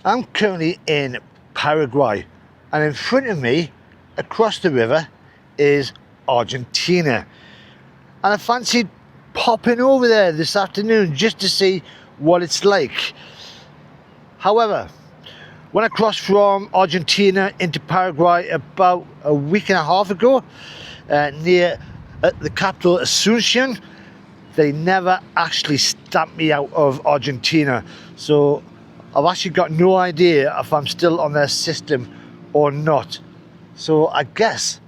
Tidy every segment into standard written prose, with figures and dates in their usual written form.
I'm currently in Paraguay, and in front of me, across the river, is Argentina. And I fancied popping over there this afternoon just to see what it's like. However, when I crossed from Argentina into Paraguay about a week and a half ago, near the capital Encarnacion, they never actually stamped me out of Argentina. So I've actually got no idea if I'm still on their system or not. So I guess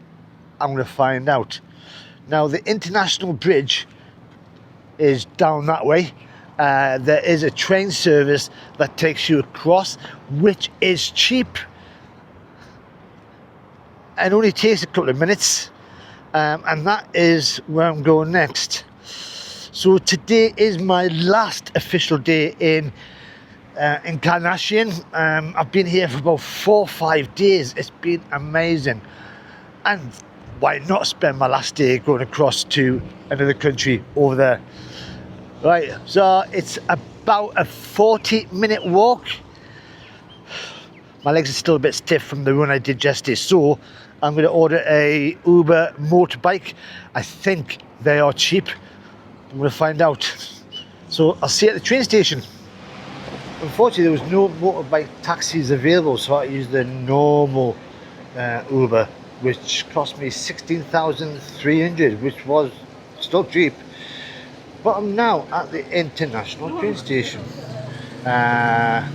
I'm going to find out. Now, the international bridge is down that way. There is a train service that takes you across, which is cheap and only takes a couple of minutes, and that is where I'm going next. So today is my last official day in Encarnacion. I've been here for about 4 or 5 days. It's been amazing, and why not spend my last day going across to another country over there? Right, so it's about a 40-minute walk. My legs are still a bit stiff from the run I did yesterday, so I'm going to order a Uber motorbike. I think they are cheap. I'm going to find out. So I'll see you at the train station. Unfortunately, there was no motorbike taxis available, so I used the normal Uber, which cost me 16,300, which was still cheap. But I'm now at the international train station. I'm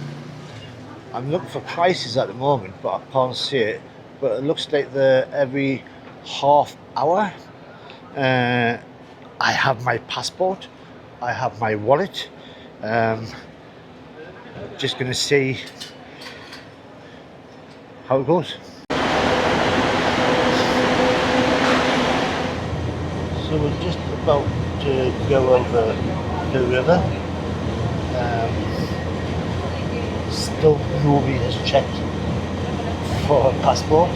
looking for prices at the moment, but I can't see it. But it looks like they're every half hour. I have my passport. I have my wallet. Just going to see how it goes. So we're just about to go over the river. Still nobody has checked for a passport.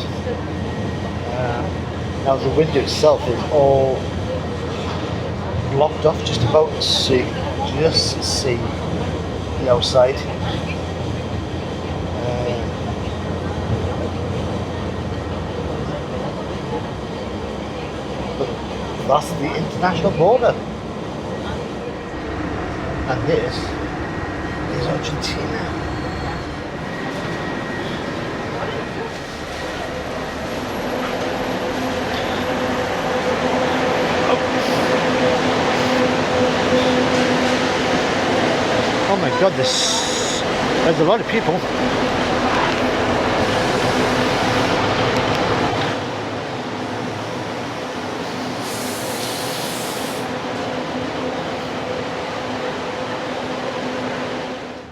Now the window itself is all blocked off just about, so you can just see the outside. That's the international border, and this is Argentina. Oh my god, there's a lot of people.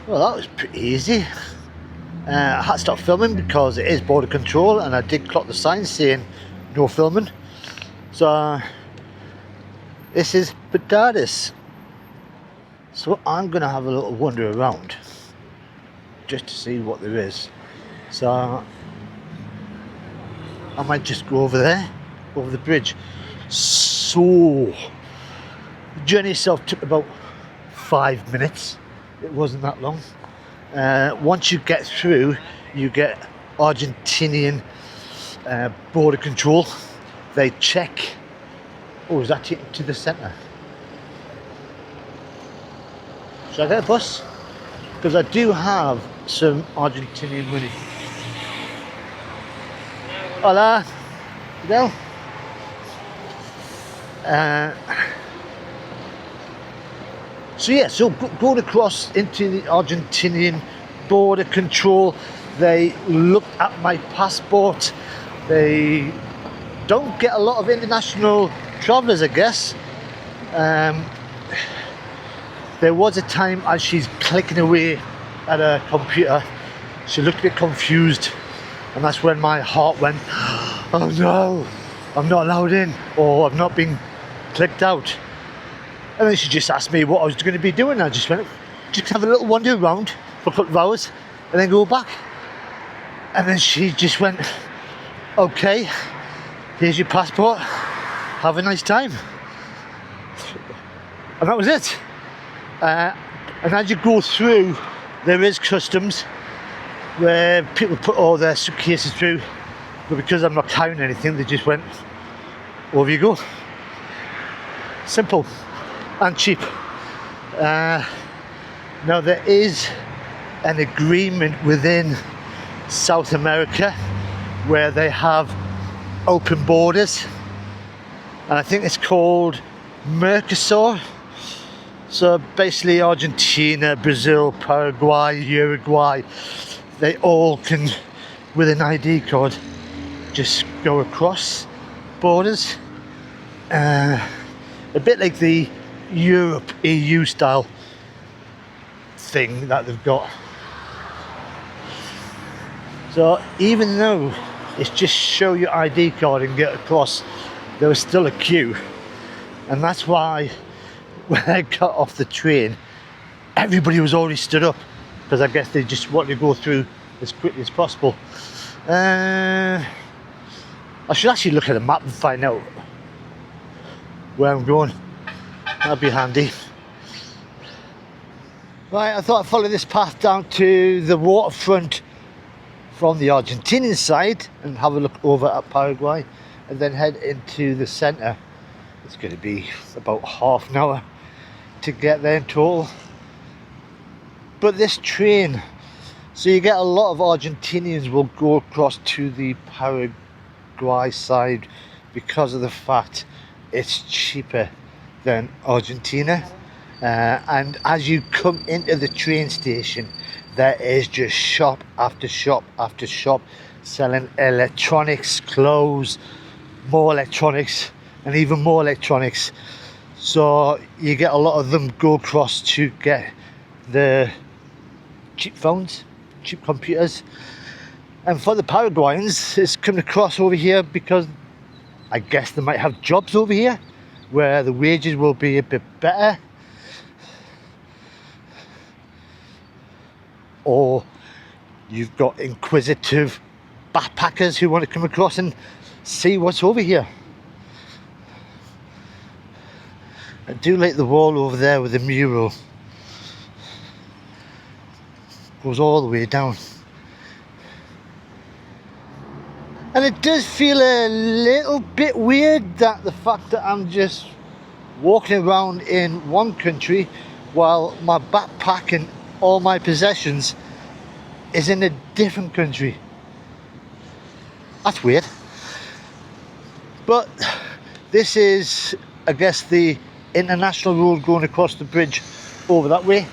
Well, that was pretty easy. I had to stop filming because it is border control, and I did clock the sign saying no filming. So this is Posadas. So I'm going to have a little wander around just to see what there is. So I might just go over there, over the bridge. So the journey itself took about 5 minutes. It wasn't that long. Once you get through, you get Argentinian border control. They check. Oh, is that taken to the centre? Should I get a bus? Because I do have some Argentinian money. Hola, Fidel. So going across into the Argentinian border control, they looked at my passport. They don't get a lot of international travellers, I guess. There was a time as she's clicking away at her computer, she looked a bit confused, and that's when my heart went, oh no, I'm not allowed in, or I've not been clicked out. And then she just asked me what I was going to be doing. I just went, just have a little wander around for a couple of hours and then go back. And then she just went, okay, here's your passport, have a nice time. And that was it. And as you go through, there is customs. where people put all their suitcases through, but because I'm not carrying anything, they just went, over you go. Simple and cheap. Now there is an agreement within South America where they have open borders, and I think it's called Mercosur. So basically Argentina, Brazil, Paraguay, Uruguay, they all can, with an ID card, just go across borders. A bit like the Europe EU style thing that they've got. So even though it's just show your ID card and get across, there was still a queue, and that's why when I got off the train everybody was already stood up, because I guess they just want to go through as quickly as possible. I should actually look at a map and find out where I'm going. That'd be handy. Right, I thought I'd follow this path down to the waterfront from the Argentinian side and have a look over at Paraguay, and then head into the centre. It's going to be about half an hour to get there in total. But this train, so you get a lot of Argentinians will go across to the Paraguay side because of the fact it's cheaper than Argentina. And as you come into the train station, there is just shop after shop after shop selling electronics, clothes, more electronics, and even more electronics. So you get a lot of them go across to get the cheap phones, cheap computers. And for the Paraguayans, it's coming across over here because I guess they might have jobs over here where the wages will be a bit better. Or you've got inquisitive backpackers who want to come across and see what's over here. I do like the wall over there with the mural. Goes all the way down. And it does feel a little bit weird that the fact that I'm just walking around in one country while my backpack and all my possessions is in a different country. That's weird. But this is, I guess, the international road going across the bridge over that way.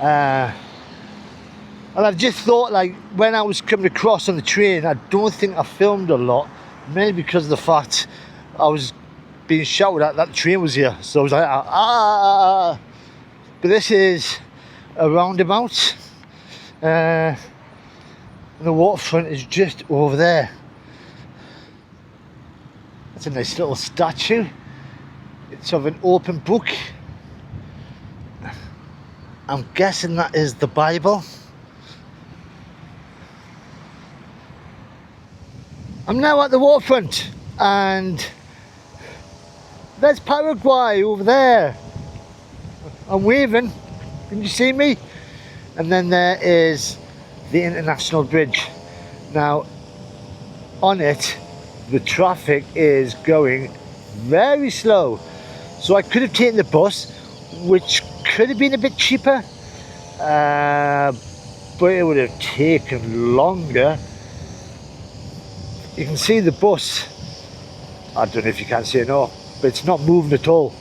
And I've just thought, like, when I was coming across on the train, I don't think I filmed a lot, mainly because of the fact I was being shouted at that the train was here. So I was like, ah. But this is a roundabout, and the waterfront is just over there. That's a nice little statue. It's of an open book. I'm guessing that is the Bible. I'm now at the waterfront, and there's Paraguay over there. I'm waving. Can you see me? And then there is the international bridge. Now, on it, the traffic is going very slow. So I could have taken the bus, which could have been a bit cheaper, but it would have taken longer. You can see the bus. I don't know if you can see it or not, but it's not moving at all.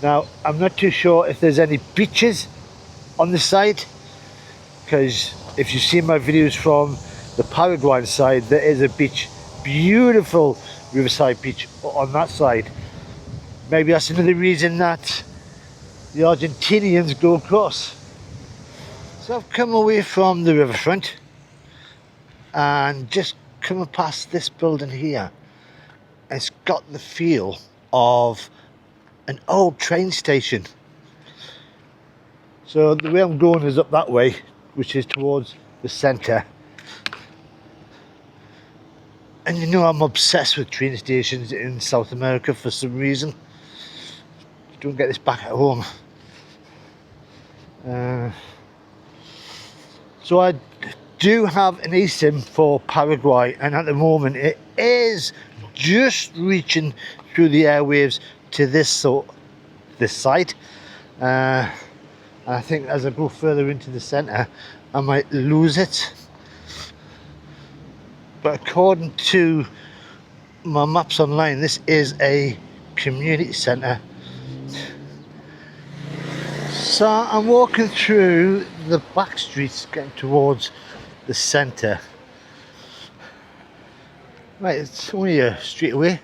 Now, I'm not too sure if there's any beaches on the side, because if you see my videos from the Paraguayan side, there is a beach, beautiful riverside beach on that side. Maybe that's another reason that the Argentinians go across. So I've come away from the riverfront and just coming past this building here. It's got the feel of an old train station. So the way I'm going is up that way, which is towards the centre. And you know I'm obsessed with train stations in South America for some reason. Don't get this back at home. So I do have an eSIM for Paraguay, and at the moment it is just reaching through the airwaves to this site. I think as I go further into the centre I might lose it, but according to my maps online this is a community centre. So I'm walking through the back streets getting towards the centre. Right, it's only a street away,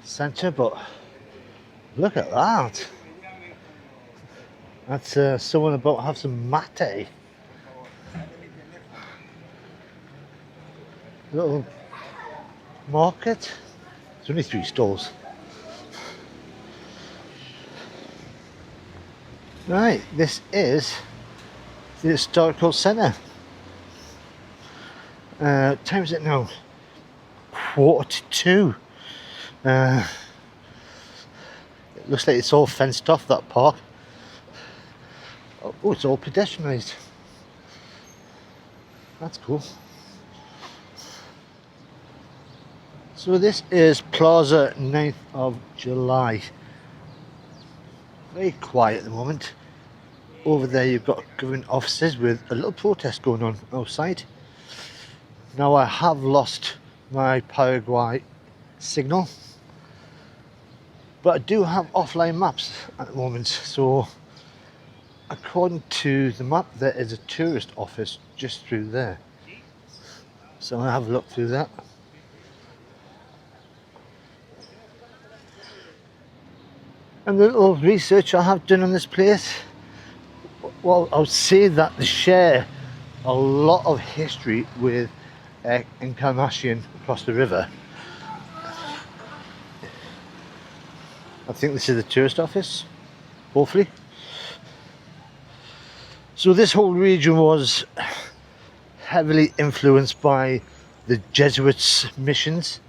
centre, but look at that. That's someone about to have some mate. Little market. There's only 3 stalls. Right, this is the historical centre. Time is it now? 1:45. It looks like it's all fenced off, that park. Oh, it's all pedestrianised. That's cool. So this is Plaza 9th of July. Very quiet at the moment. Over there you've got government offices with a little protest going on outside. Now I have lost my Paraguay signal, but I do have offline maps at the moment, so according to the map there is a tourist office just through there, so I'll have a look through that. And the little research I have done on this place, well, I would say that they share a lot of history with Encarnacion across the river. I think this is the tourist office, hopefully. So this whole region was heavily influenced by the Jesuits' missions.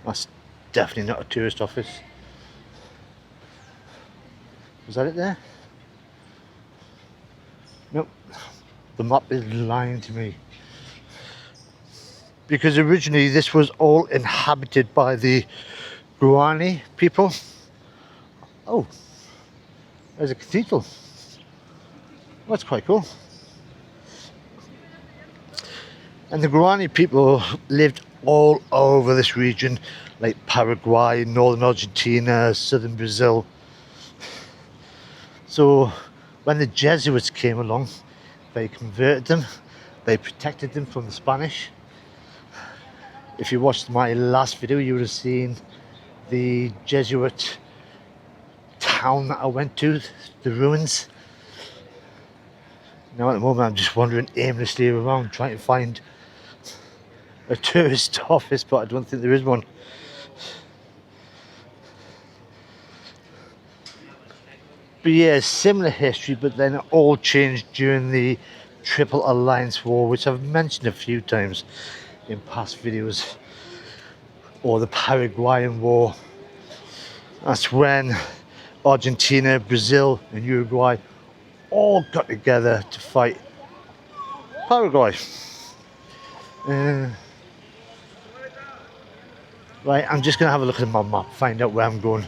That's definitely not a tourist office. Was that it there? Nope. The map is lying to me. Because originally this was all inhabited by the Guaraní people. Oh, there's a cathedral. That's quite cool. And the Guaraní people lived all over this region, like Paraguay, northern Argentina, southern Brazil. So when the Jesuits came along, they converted them, they protected them from the Spanish. If you watched my last video, you would have seen the Jesuit town that I went to, the ruins. Now at the moment I'm just wandering aimlessly around trying to find a tourist office, but I don't think there is one. But yeah, similar history, but then it all changed during the Triple Alliance War, which I've mentioned a few times in past videos, or the Paraguayan War. That's when Argentina, Brazil and Uruguay all got together to fight Paraguay. Right, I'm just going to have a look at my map, find out where I'm going.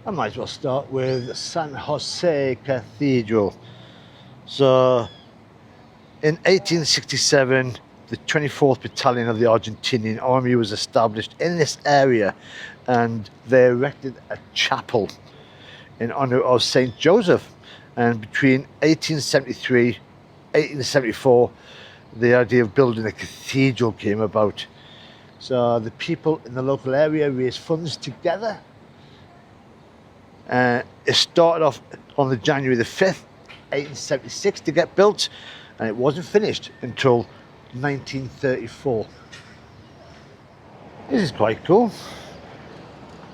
I might as well start with San Jose Cathedral. So, in 1867, the 24th Battalion of the Argentinian Army was established in this area, and they erected a chapel in honor of Saint Joseph. And between 1873 1874, the idea of building a cathedral came about. So the people in the local area raised funds together. It started off on the January the 5th, 1876 to get built, and it wasn't finished until 1934. This is quite cool.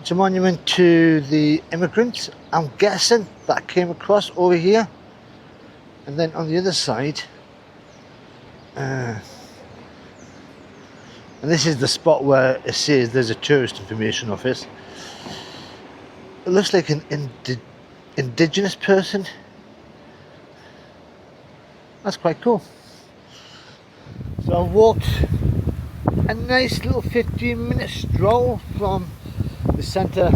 It's a monument to the immigrants, I'm guessing, that came across over here. And then on the other side, and this is the spot where it says there's a tourist information office. It looks like an indigenous person. That's quite cool. So I've walked a nice little 15-minute stroll from the centre,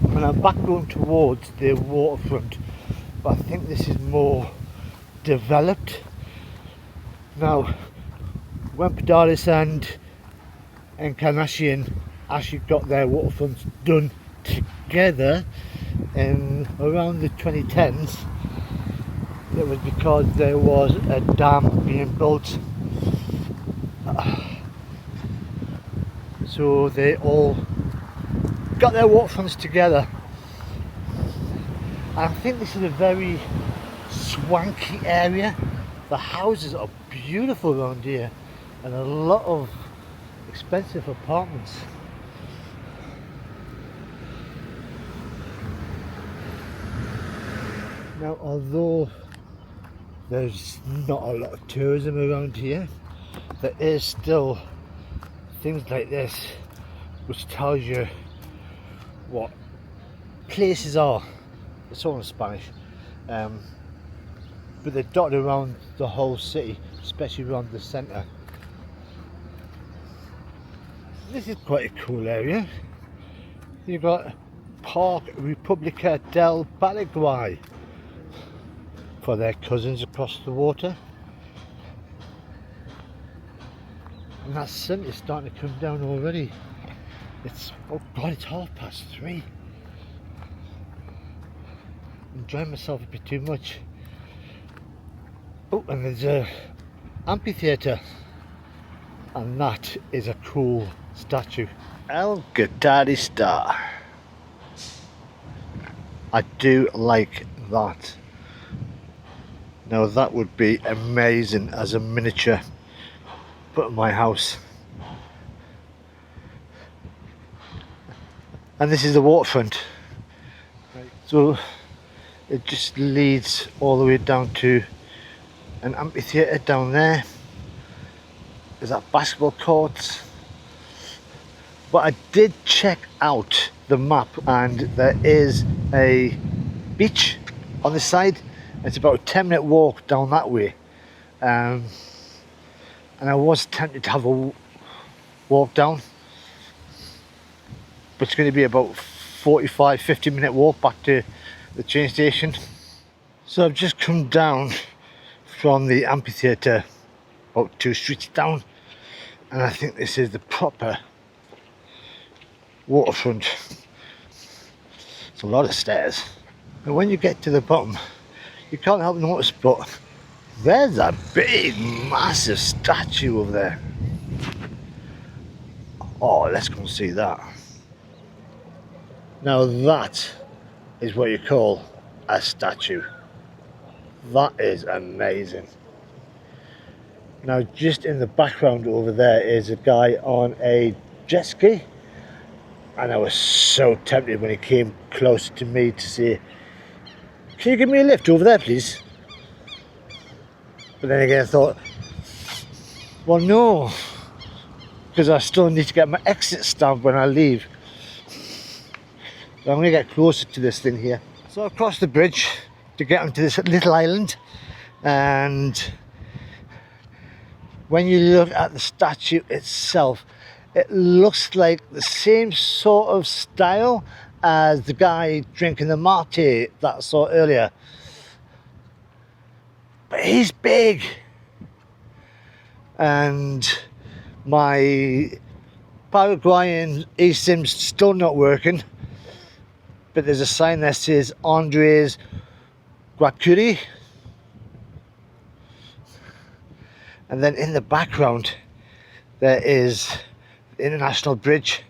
and I'm back going towards the waterfront, but I think this is more developed now. When Posadas and Encarnacion actually got their waterfronts done together in around the 2010s, it was because there was a dam being built, so they all got their waterfronts together. And I think this is a very swanky area. The houses are beautiful around here, and a lot of expensive apartments. Now, although there's not a lot of tourism around here, there is still things like this which tells you what places are. It's all in Spanish, but they're dotted around the whole city, especially around the centre. This is quite a cool area. You've got Park República del Paraguay for their cousins across the water. And that sun is starting to come down already. It's, oh god, it's 3:30. I'm enjoying myself a bit too much. Oh, and there's a amphitheatre, and that is a cool statue. El Guaraní Star. I do like that. Now that would be amazing as a miniature put in my house. And this is the waterfront. So it just leads all the way down to an amphitheatre down there. There's that basketball court. But I did check out the map, and there is a beach on the side. It's about a 10-minute walk down that way. And I was tempted to have a walk down, but it's going to be about 45-50-minute walk back to the train station. So I've just come down from the amphitheatre about 2 streets down, and I think this is the proper waterfront. It's a lot of stairs, and when you get to the bottom you can't help notice, but there's a big massive statue over there. Oh, let's go and see that. Now that is what you call a statue. That is amazing. Now just in the background over there is a guy on a jet ski, and I was so tempted when he came close to me to say, "Can you give me a lift over there, please?" But then again I thought, well no, because I still need to get my exit stamp when I leave. So I'm going to get closer to this thing here. So I've crossed the bridge to get onto this little island, and when you look at the statue itself, it looks like the same sort of style as the guy drinking the mate that I saw earlier. But he's big. And my Paraguayan eSIM's still not working, but there's a sign that says Andres Guaraní. And then in the background there is the International Bridge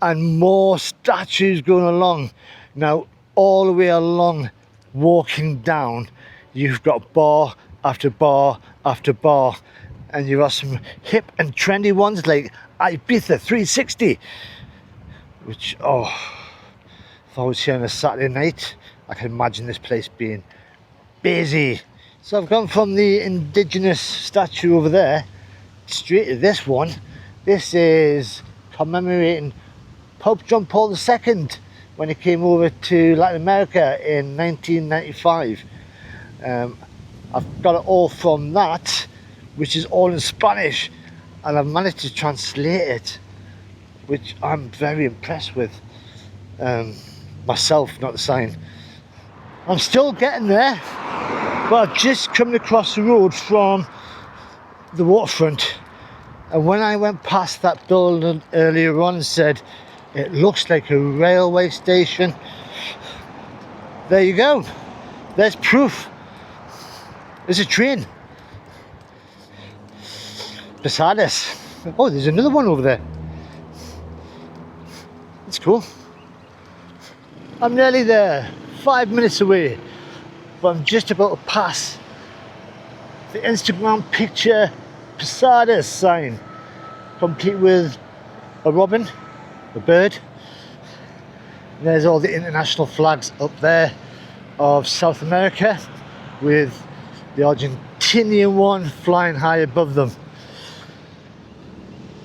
and more statues going along. Now all the way along, walking down, you've got bar after bar after bar, and you've got some hip and trendy ones like Ibiza 360, which, oh, if I was here on a Saturday night, I can imagine this place being busy. So I've gone from the indigenous statue over there straight to this one. This is commemorating Pope John Paul II when he came over to Latin America in 1995. I've got it all from that, which is all in Spanish, and I've managed to translate it, which I'm very impressed with. Myself, not the sign. I'm still getting there, but I've just come across the road from the waterfront, and when I went past that building earlier on and said it looks like a railway station, there you go, there's proof. There's a train. Posadas. Oh, there's another one over there. It's cool. I'm nearly there, 5 minutes away, but I'm just about to pass the Instagram picture Posadas sign, complete with a robin, a bird. And there's all the international flags up there of South America, with the Argentinian one flying high above them.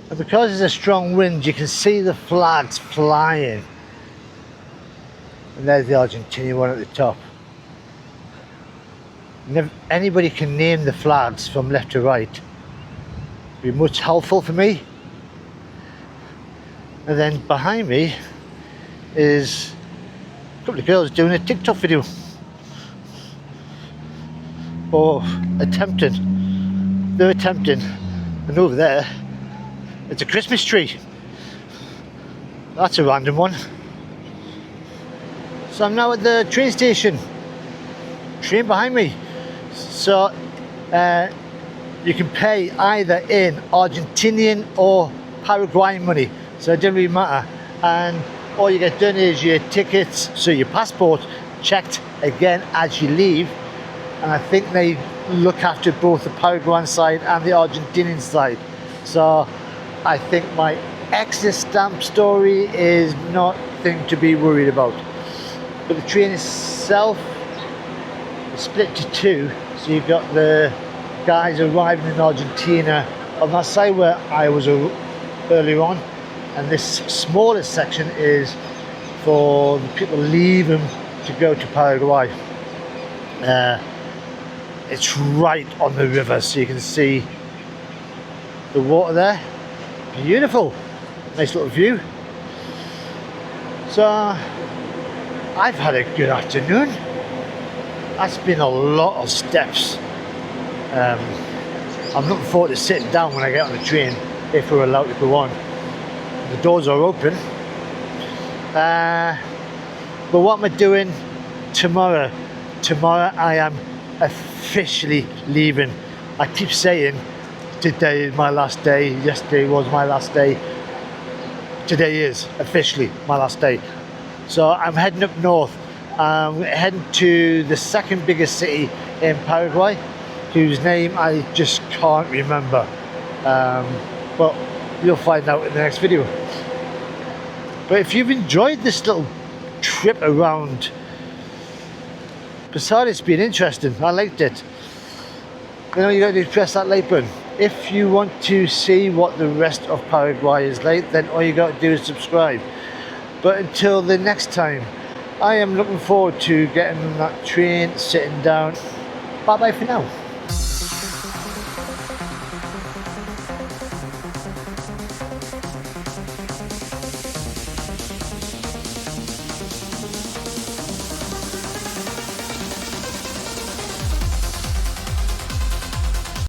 And because there's a strong wind, you can see the flags flying. And there's the Argentinian one at the top. And if anybody can name the flags from left to right, it'd be much helpful for me. And then behind me is a couple of girls doing a TikTok video. Or attempting. They're attempting. And over there, it's a Christmas tree. That's a random one. So I'm now at the train station. Train behind me. So you can pay either in Argentinian or Paraguayan money. So it doesn't really matter. And all you get done is your tickets, so your passport checked again as you leave. And I think they look after both the Paraguayan side and the Argentinian side. So I think my exit stamp story is nothing to be worried about. But the train itself is split to two. So you've got the guys arriving in Argentina on that side where I was earlier on. And this smaller section is for the people leaving to go to Paraguay. It's right on the river, so you can see the water there. Beautiful, nice little view. So I've had a good afternoon. That's been a lot of steps. I'm looking forward to sitting down when I get on the train, if we're allowed to go on. The doors are open. But what am I doing tomorrow? Tomorrow I am officially leaving. I keep saying today is my last day, yesterday was my last day. Today is officially my last day. So I'm heading up north. I'm heading to the second biggest city in Paraguay, whose name I just can't remember. But you'll find out in the next video. But if you've enjoyed this little trip around Posadas, it's been interesting. I liked it. You know, you got to press that like button. If you want to see what the rest of Paraguay is like, then all you got to do is subscribe. But until the next time, I am looking forward to getting on that train, sitting down. Bye bye for now.